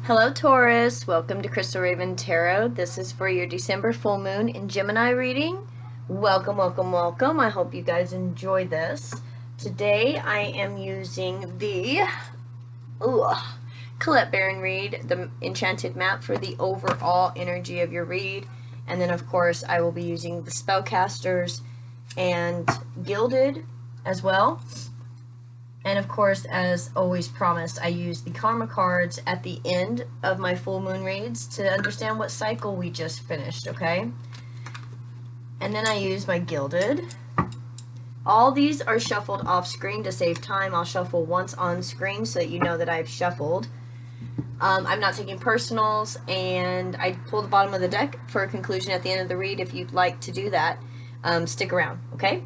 Hello Taurus, welcome to Crystal Raven Tarot. This is for your December full moon in Gemini reading. Welcome, welcome, welcome. I hope you guys enjoy this. Today I am using the Colette Baron read, the enchanted map for the overall energy of your read. And then of course I will be using the spellcasters and gilded as well. And of course, as always promised, I use the karma cards at the end of my full moon reads to understand what cycle we just finished, okay? And then I use my gilded. All these are shuffled off screen to save time. I'll shuffle once on screen so that you know that I've shuffled. I'm not taking personals, and I pull the bottom of the deck for a conclusion at the end of the read if you'd like to do that. Stick around, okay?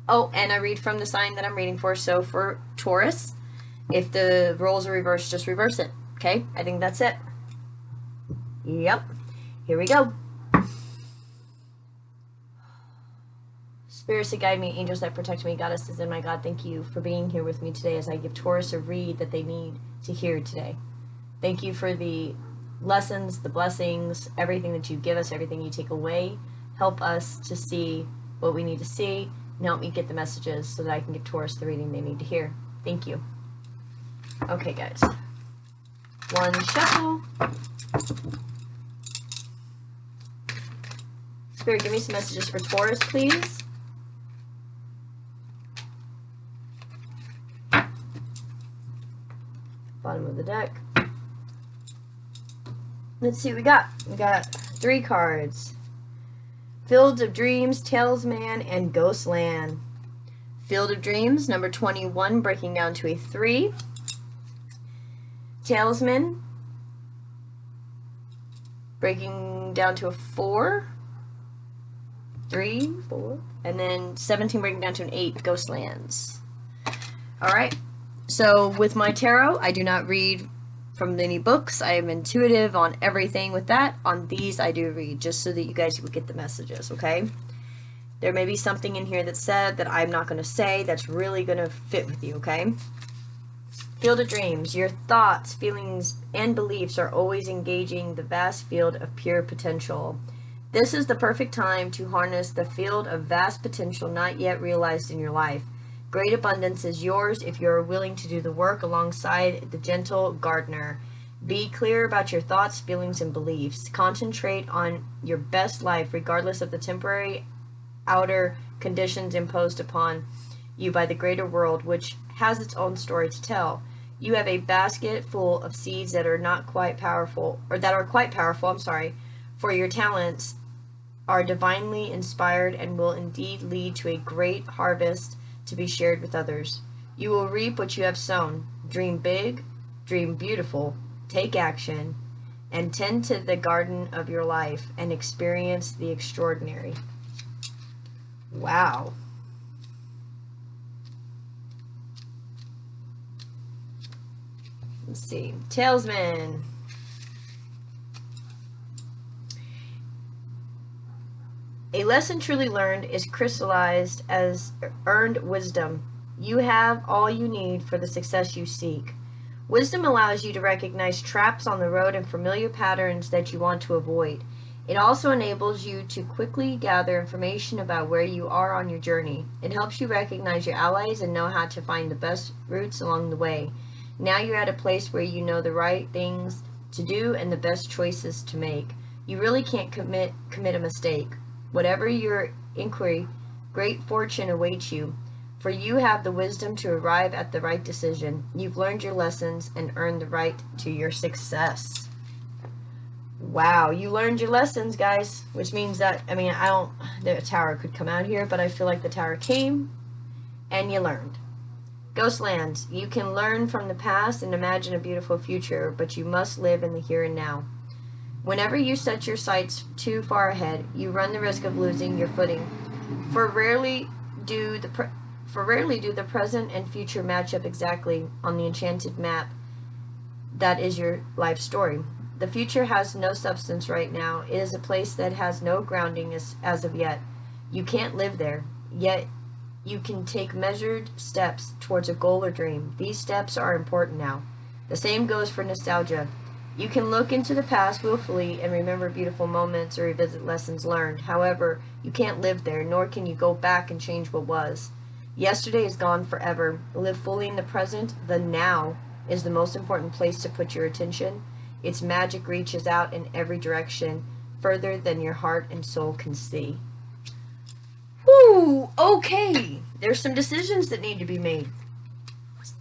Oh, and I read from the sign that I'm reading for. So for Taurus, if the roles are reversed, just reverse it. Okay? I think that's it. Yep. Here we go. Spirits that guide me, angels that protect me, goddesses and my God, thank you for being here with me today as I give Taurus a read that they need to hear today. Thank you for the lessons, the blessings, everything that you give us, everything you take away. Help us to see what we need to see. And help me get the messages so that I can give Taurus the reading they need to hear. Thank you. Okay, guys. One shuffle. Spirit, give me some messages for Taurus, please. Bottom of the deck. Let's see what we got. We got 3 cards. Fields of Dreams, Talisman, and Ghostland. Field of Dreams, number 21, breaking down to a 3. Talisman, breaking down to a 4. 3, 4. And then 17 breaking down to an 8, Ghostlands. Alright, so with my tarot, I do not read from any books. I am intuitive on everything with that. On these, I do read, just so that you guys will get the messages, okay? There may be something in here that's said that I'm not going to say that's really going to fit with you, okay? Field of Dreams. Your thoughts, feelings, and beliefs are always engaging the vast field of pure potential. This is the perfect time to harness the field of vast potential not yet realized in your life. Great abundance is yours if you are willing to do the work alongside the gentle gardener. Be clear about your thoughts, feelings, and beliefs. Concentrate on your best life regardless of the temporary outer conditions imposed upon you by the greater world, which has its own story to tell. You have a basket full of seeds that are not quite powerful, or that are quite powerful, for your talents are divinely inspired and will indeed lead to a great harvest to be shared with others. You will reap what you have sown. Dream big, dream beautiful, take action, and tend to the garden of your life and experience the extraordinary. Wow. Let's see. Talisman. A lesson truly learned is crystallized as earned wisdom. You have all you need for the success you seek. Wisdom allows you to recognize traps on the road and familiar patterns that you want to avoid. It also enables you to quickly gather information about where you are on your journey. It helps you recognize your allies and know how to find the best routes along the way. Now you're at a place where you know the right things to do and the best choices to make. You really can't commit a mistake. Whatever your inquiry, great fortune awaits you, for you have the wisdom to arrive at the right decision. You've learned your lessons and earned the right to your success. Wow, you learned your lessons, guys, which means that, the tower could come out here, but I feel like the tower came and you learned. Ghostlands. You can learn from the past and imagine a beautiful future, but you must live in the here and now. Whenever you set your sights too far ahead, you run the risk of losing your footing. For rarely do the present and future match up exactly on the enchanted map that is your life story. The future has no substance right now. It is a place that has no grounding as of yet. You can't live there, yet you can take measured steps towards a goal or dream. These steps are important now. The same goes for nostalgia. You can look into the past willfully and remember beautiful moments or revisit lessons learned. However, you can't live there, nor can you go back and change what was. Yesterday is gone forever. Live fully in the present. The now is the most important place to put your attention. Its magic reaches out in every direction, further than your heart and soul can see. Woo! Okay. There's some decisions that need to be made.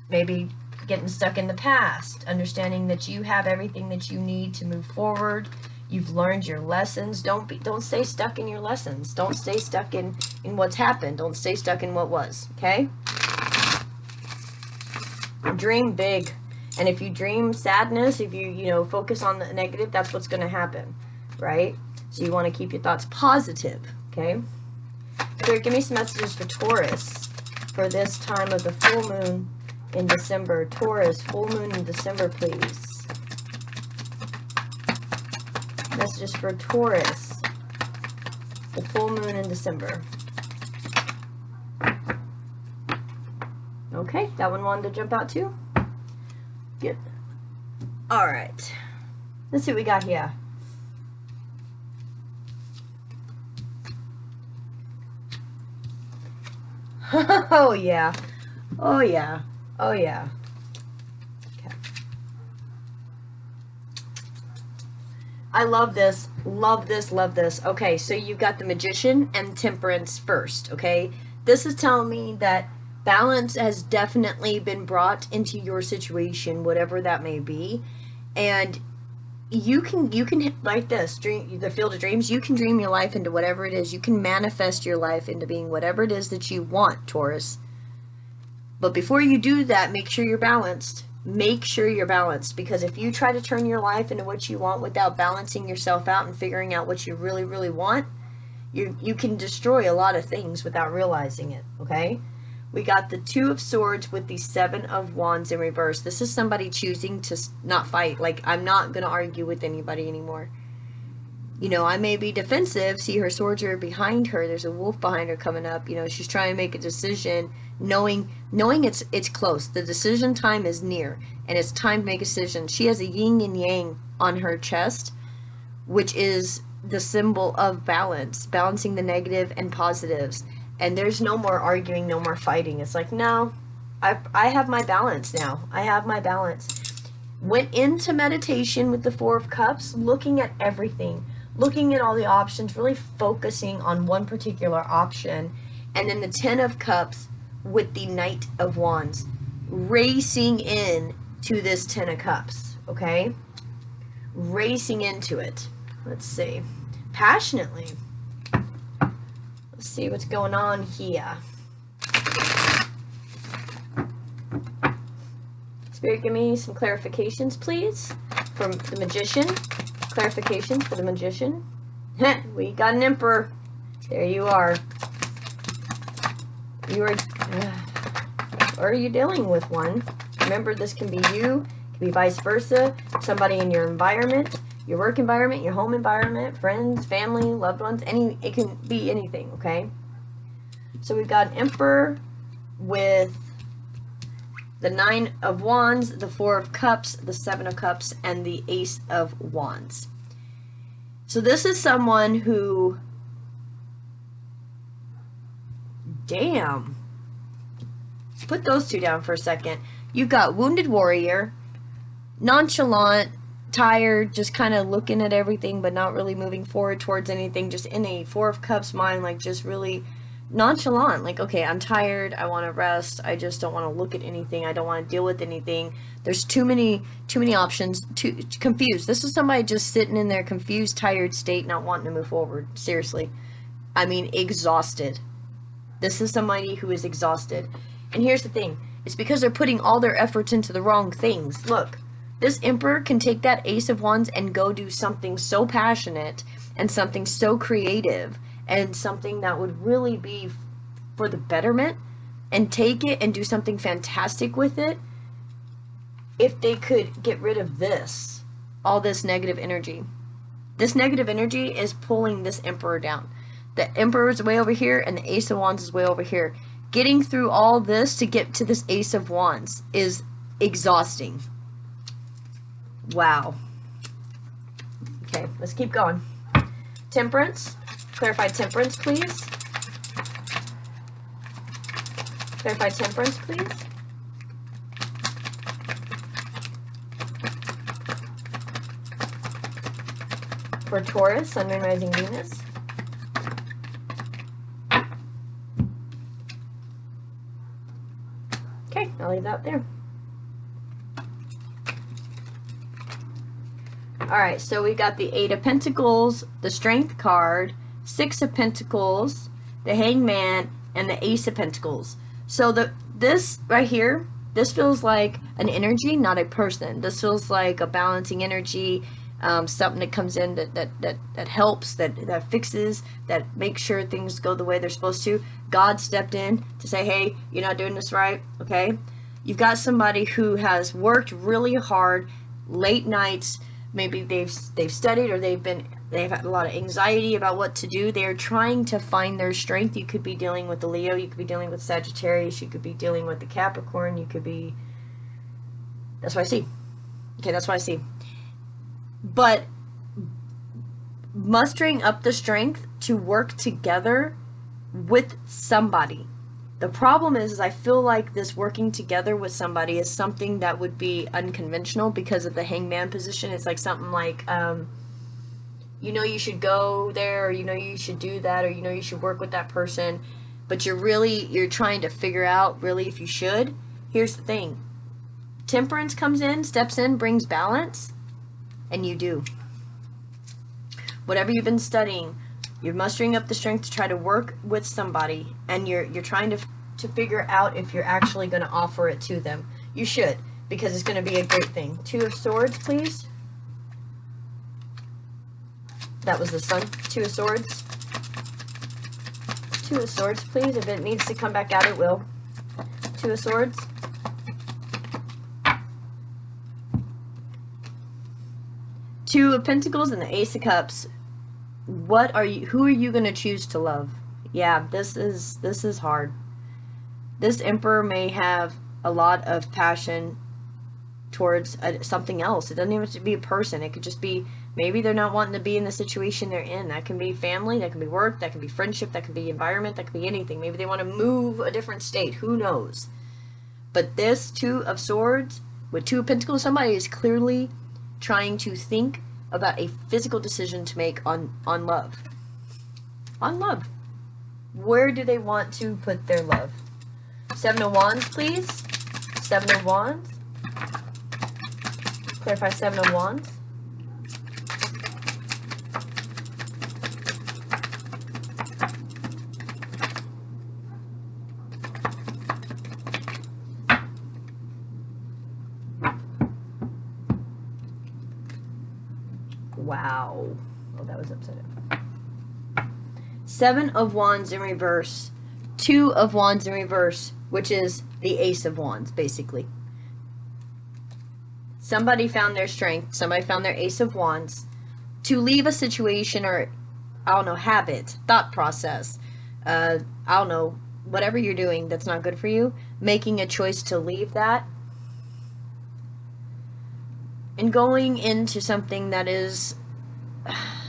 Maybe getting stuck in the past, understanding that you have everything that you need to move forward. You've learned your lessons. Don't stay stuck in your lessons. Don't stay stuck in what's happened. Don't stay stuck in what was, okay? Dream big. And if you dream sadness, if you focus on the negative, that's what's going to happen, right? So you want to keep your thoughts positive, okay? Spirit, give me some messages for Taurus for this time of the full moon in December. Taurus, full moon in December, please. Messages for Taurus, the full moon in December. Okay, that one wanted to jump out too. Good. All right. Let's see what we got here. Oh yeah. Oh yeah. Oh yeah. Okay. I love this. Love this. Love this. Okay, so you've got the Magician and Temperance first, okay? This is telling me that balance has definitely been brought into your situation, whatever that may be. And you can like this, dream the field of dreams, you can dream your life into whatever it is. You can manifest your life into being whatever it is that you want, Taurus. But before you do that, make sure you're balanced. Make sure you're balanced, because if you try to turn your life into what you want without balancing yourself out and figuring out what you really, really want, you can destroy a lot of things without realizing it, okay? We got the Two of Swords with the Seven of Wands in reverse. This is somebody choosing to not fight. Like, I'm not going to argue with anybody anymore. You know, I may be defensive. See, her swords are behind her. There's a wolf behind her coming up. You know, she's trying to make a decision, knowing it's close. The decision time is near, and it's time to make a decision. She has a yin and yang on her chest, which is the symbol of balance, balancing the negative and positives. And there's no more arguing, no more fighting. It's like, no, I have my balance now. I have my balance. Went into meditation with the Four of Cups, looking at everything, looking at all the options, really focusing on one particular option. And then the Ten of Cups with the Knight of Wands, racing in to this Ten of Cups, okay? Racing into it. Let's see. Passionately. Let's see what's going on here. Spirit, give me some clarifications, please, from the Magician. Clarification for the Magician. We got an Emperor. There you are. You are, or are you dealing with one? Remember, this can be you, it can be vice versa, somebody in your environment, your work environment, your home environment, friends, family, loved ones, it can be anything, okay? So we've got an Emperor with the Nine of Wands, the Four of Cups, the Seven of Cups, and the Ace of Wands. So this is someone who, damn, put those two down for a second. You've got Wounded Warrior, nonchalant, tired, just kind of looking at everything but not really moving forward towards anything, just in a Four of Cups mind, like just really nonchalant, like, okay, I'm tired, I want to rest, I just don't want to look at anything, I don't want to deal with anything, there's too many options, too confused. This is somebody just sitting in their confused, tired state, not wanting to move forward. Seriously, I mean, exhausted. This is somebody who is exhausted. And here's the thing, it's because they're putting all their efforts into the wrong things. Look, this Emperor can take that Ace of Wands and go do something so passionate and something so creative and something that would really be for the betterment, and take it and do something fantastic with it if they could get rid of this, all this negative energy. This negative energy is pulling this Emperor down. The Emperor is way over here and the Ace of Wands is way over here. Getting through all this to get to this Ace of Wands is exhausting. Wow. Okay, let's keep going. Temperance. Clarify temperance, please. Clarify temperance, please. For Taurus, Sun, Moon, Rising, Venus. Okay, I'll leave that there. Alright, so we got the 8 of Pentacles, the Strength card, 6 of Pentacles, the Hangman, and the Ace of Pentacles. So this right here, this feels like an energy, not a person. This feels like a balancing energy, something that comes in that helps, that fixes, that makes sure things go the way they're supposed to. God stepped in to say, hey, you're not doing this right, okay? You've got somebody who has worked really hard, late nights. Maybe they've studied, or they've had a lot of anxiety about what to do. They're trying to find their strength. You could be dealing with the Leo. You could be dealing with Sagittarius. You could be dealing with the Capricorn. You could be... That's what I see. Okay, that's what I see. But mustering up the strength to work together with somebody. The problem is I feel like this working together with somebody is something that would be unconventional because of the Hangman position. It's like something like, you know, you should go there, or you know, you should do that, or you know, you should work with that person, but you're trying to figure out really if you should. Here's the thing. Temperance comes in, steps in, brings balance, and you do. Whatever you've been studying, you're mustering up the strength to try to work with somebody, and you're trying to figure out if you're actually going to offer it to them. You should, because it's going to be a great thing. 2 of Swords, please. That was the Sun. 2 of Swords. 2 of Swords, please. If it needs to come back out, it will. 2 of Swords. Two of Pentacles and the Ace of Cups. Who are you going to choose to love? Yeah, this is hard. This Emperor may have a lot of passion towards something else. It doesn't even have to be a person. It could just be, maybe they're not wanting to be in the situation they're in. That can be family, that can be work, that can be friendship, that can be environment, that can be anything. Maybe they want to move a different state. Who knows? But this 2 of Swords with 2 of Pentacles, somebody is clearly trying to think about a physical decision to make on love. On love. Where do they want to put their love? 7 of Wands, please. 7 of Wands. Clarify 7 of Wands. Wow. Oh, that was upside down. 7 of Wands in reverse. 2 of Wands in reverse, which is the Ace of Wands, basically. Somebody found their strength. Somebody found their Ace of Wands to leave a situation, or, I don't know, habit, thought process, I don't know, whatever you're doing that's not good for you, making a choice to leave that and going into something that is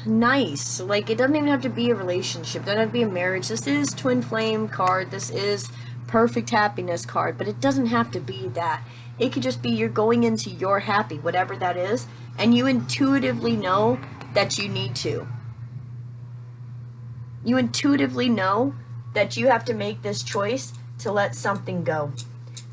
nice. Like, it doesn't even have to be a relationship. It doesn't have to be a marriage. This is Twin Flame card. This is Perfect Happiness card. But it doesn't have to be that. It could just be you're going into your happy, whatever that is, and you intuitively know that you need to. You intuitively know that you have to make this choice to let something go.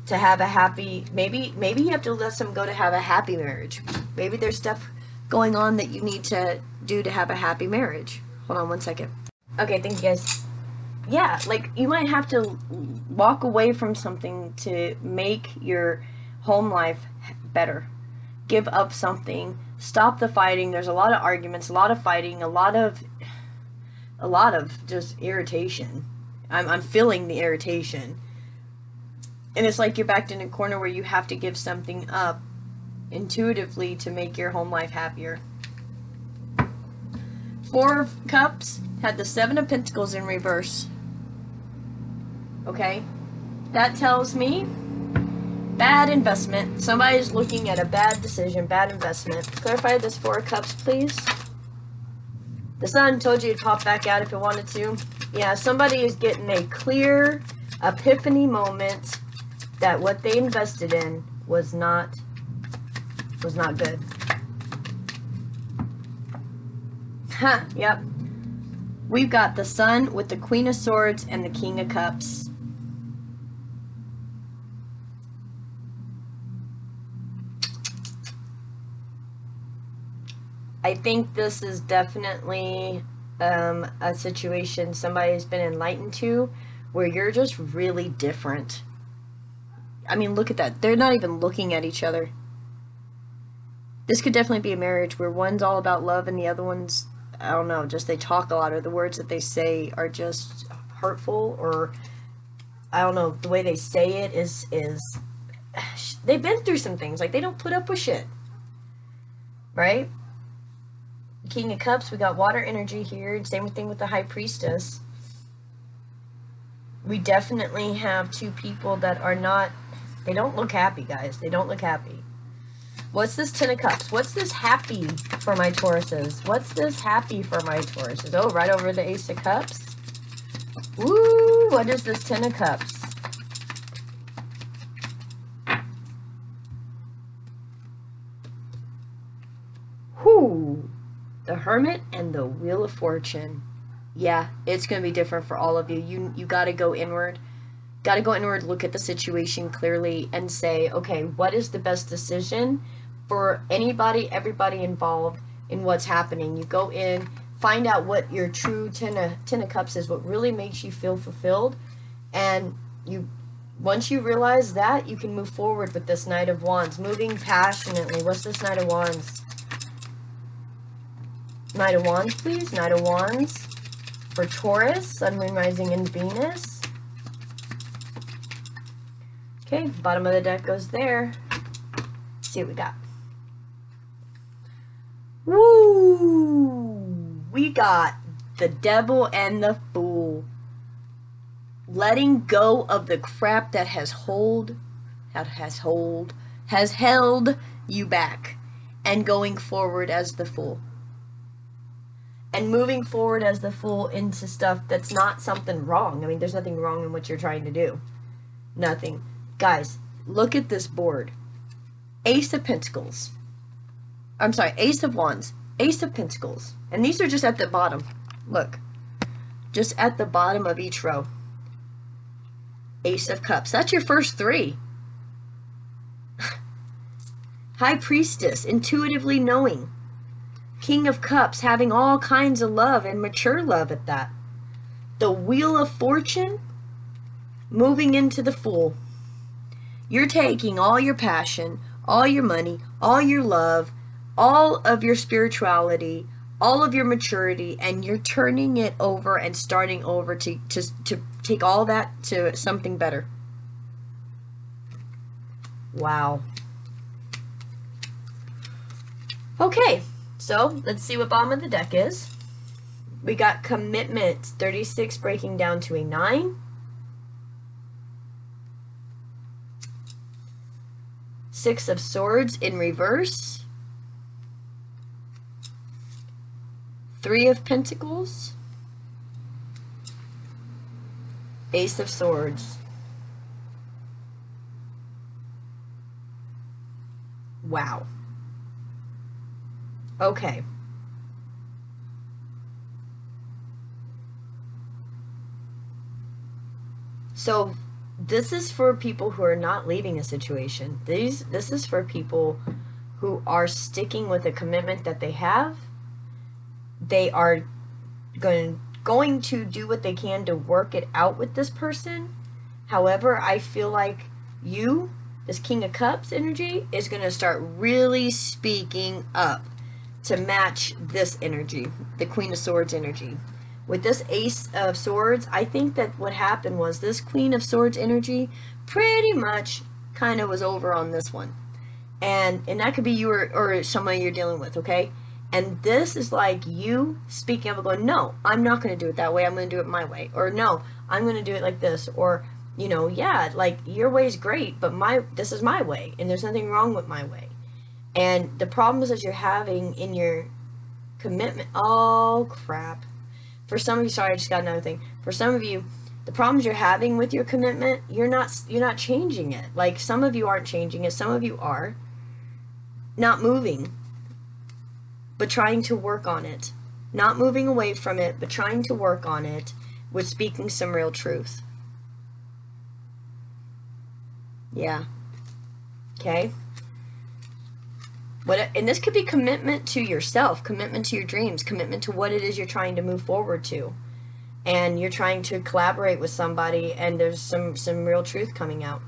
To have a happy, maybe you have to let something go to have a happy marriage. Maybe there's stuff going on that you need to do to have a happy marriage. Hold on one second. Okay, thank you guys. Yeah, like, you might have to walk away from something to make your home life better. Give up something. Stop the fighting. There's a lot of arguments, a lot of fighting, a lot of just irritation. I'm feeling the irritation. And it's like you're backed in a corner where you have to give something up intuitively to make your home life happier. 4 of Cups had the 7 of Pentacles in reverse. Okay? That tells me bad investment. Somebody's looking at a bad decision, bad investment. Clarify this 4 of Cups, please. The sun told you to pop back out if it wanted to. Yeah, somebody is getting a clear epiphany moment that what they invested in was not good. Huh, yep. We've got the Sun with the Queen of Swords and the King of Cups. I think this is definitely a situation somebody's been enlightened to where you're just really different. I mean, look at that. They're not even looking at each other. This could definitely be a marriage where one's all about love and the other one's, I don't know, just they talk a lot, or the words that they say are just hurtful, or I don't know, the way they say it is they've been through some things. Like, they don't put up with shit. Right? King of Cups, we got water energy here. Same thing with the High Priestess. We definitely have two people that are not, they don't look happy, guys. They don't look happy. What's this Ten of Cups? What's this happy for my Tauruses? What's this happy for my Tauruses? Oh, right over the Ace of Cups. Woo, what is this Ten of Cups? Whoo, the Hermit and the Wheel of Fortune. Yeah, it's going to be different for all of you. You got to go inward. Got to go inward, look at the situation clearly, and say, okay, what is the best decision for anybody, everybody involved in what's happening? You go in, find out what your true Ten of Cups is, what really makes you feel fulfilled, and once you realize that, you can move forward with this Knight of Wands, moving passionately. What's this Knight of Wands? Knight of Wands, please. Knight of Wands for Taurus, Sun, Moon, Rising, and Venus. Okay, bottom of the deck goes there. Let's see what we got. Woo! We got the Devil and the Fool. Letting go of the crap that has held you back, and going forward as the Fool. And moving forward as the Fool into stuff that's not something wrong. I mean, there's nothing wrong in what you're trying to do. Nothing. Guys, look at this board. Ace of Pentacles. I'm sorry, Ace of Wands. Ace of Pentacles. And these are just at the bottom. Look. Just at the bottom of each row. Ace of Cups. That's your first three. High Priestess. Intuitively knowing. King of Cups, having all kinds of love and mature love at that. The Wheel of Fortune, moving into the Fool. You're taking all your passion, all your money, all your love, all of your spirituality, all of your maturity, and you're turning it over and starting over to take all that to something better. Wow. Okay. So, let's see what bottom of the deck is. We got Commitment, 36 breaking down to a 9. Six of Swords in reverse. Three of Pentacles. Ace of Swords. Wow. Okay. So this is for people who are not leaving a situation. This is for people who are sticking with a commitment that they have. They are going to do what they can to work it out with this person. However, I feel like this King of Cups energy, is going to start really speaking up to match this energy, the Queen of Swords energy. With this Ace of Swords, I think that what happened was this Queen of Swords energy pretty much kind of was over on this one. And that could be you or somebody you're dealing with, okay? And this is like you speaking up and going, no, I'm not going to do it that way. I'm going to do it my way. Or no, I'm going to do it like this. Or, you know, yeah, like your way is great, but this is my way. And there's nothing wrong with my way. And the problems that you're having in your Commitment. Oh, crap. For some of you, sorry, I just got another thing. For some of you, the problems you're having with your commitment, you're not changing it. Like, some of you aren't changing it. Some of you are not moving, but trying to work on it. Not moving away from it, but trying to work on it with speaking some real truth. Yeah. Okay? And this could be commitment to yourself, commitment to your dreams, commitment to what it is you're trying to move forward to. And you're trying to collaborate with somebody, and there's some real truth coming out.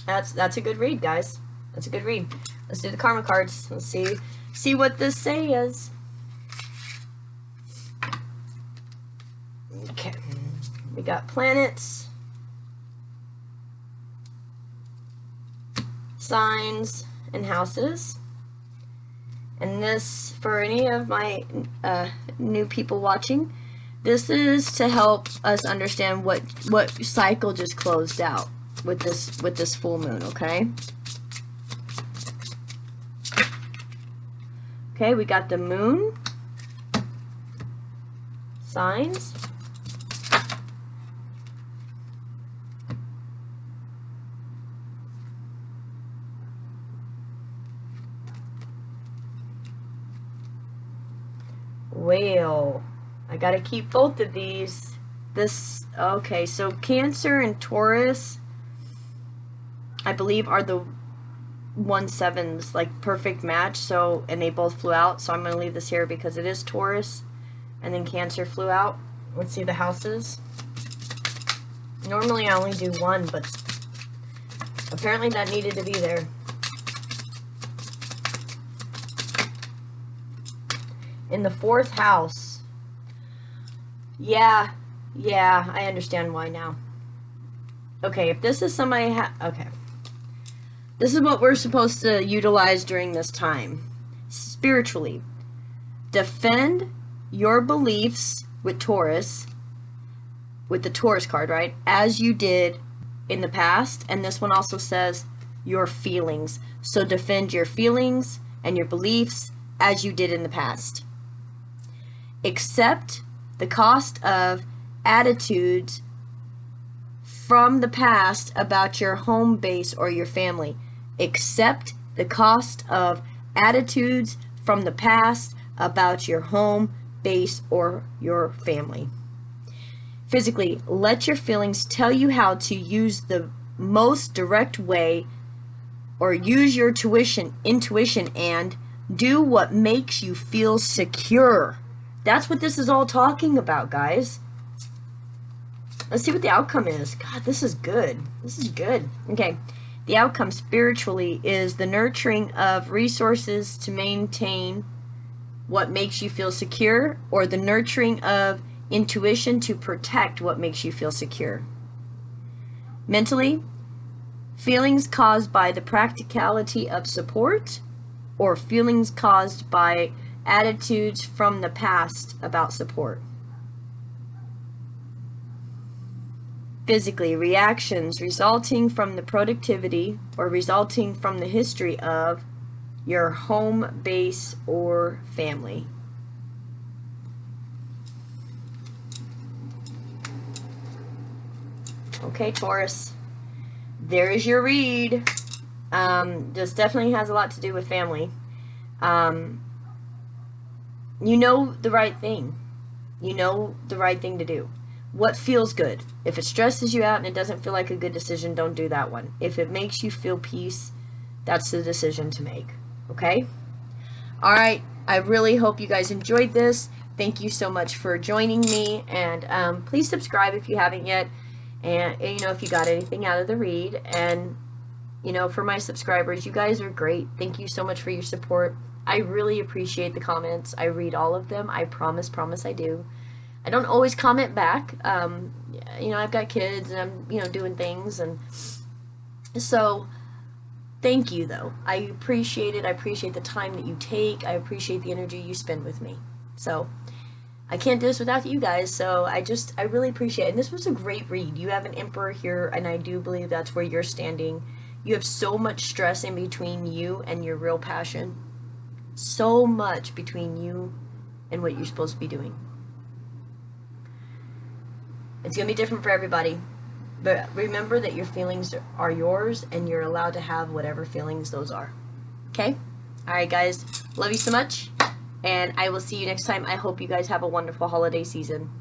That's a good read, guys. That's a good read. Let's do the karma cards. Let's see what this says. Okay. We got planets, signs, and houses. And this, for any of my new people watching, this is to help us understand what cycle just closed out with this full moon, okay? Okay, we got the moon, signs, whale. I gotta keep both of these. Okay, so Cancer and Taurus, I believe, are the 1/7s, like perfect match. So, and they both flew out, so I'm gonna leave this here because it is Taurus, and then Cancer flew out. Let's see the houses. Normally I only do one, but apparently that needed to be there. In the 4th house. Yeah, I understand why now. Okay, if this is somebody, okay. This is what we're supposed to utilize during this time. Spiritually. Defend your beliefs with Taurus, with the Taurus card, right? As you did in the past. And this one also says your feelings. So defend your feelings and your beliefs as you did in the past. Accept the cost of attitudes from the past about your home base or your family. Accept the cost of attitudes from the past about your home base or your family. Physically, let your feelings tell you how to use the most direct way, or use your intuition and do what makes you feel secure. That's what this is all talking about, guys. Let's see what the outcome is. God, this is good. This is good. Okay. The outcome spiritually is the nurturing of resources to maintain what makes you feel secure, or the nurturing of intuition to protect what makes you feel secure. Mentally, feelings caused by the practicality of support, or feelings caused by attitudes from the past about support. Physically, reactions resulting from the productivity or resulting from the history of your home base or family. Okay, Taurus, there is your read. This definitely has a lot to do with family. You know the right thing. You know the right thing to do. What feels good? If it stresses you out and it doesn't feel like a good decision, don't do that one. If it makes you feel peace, that's the decision to make. Okay? Alright, I really hope you guys enjoyed this. Thank you so much for joining me, and please subscribe if you haven't yet, and you know, if you got anything out of the read. And you know, for my subscribers, you guys are great. Thank you so much for your support. I really appreciate the comments. I read all of them. I promise I do. I don't always comment back. You know, I've got kids and I'm, you know, doing things, and so thank you though. I appreciate it. I appreciate the time that you take. I appreciate the energy you spend with me. So I can't do this without you guys. So I really appreciate it. And this was a great read. You have an Emperor here, and I do believe that's where you're standing You have so much stress in between you and your real passion. So much between you and what you're supposed to be doing. It's going to be different for everybody. But remember that your feelings are yours, and you're allowed to have whatever feelings those are. Okay? Alright, guys. Love you so much. And I will see you next time. I hope you guys have a wonderful holiday season.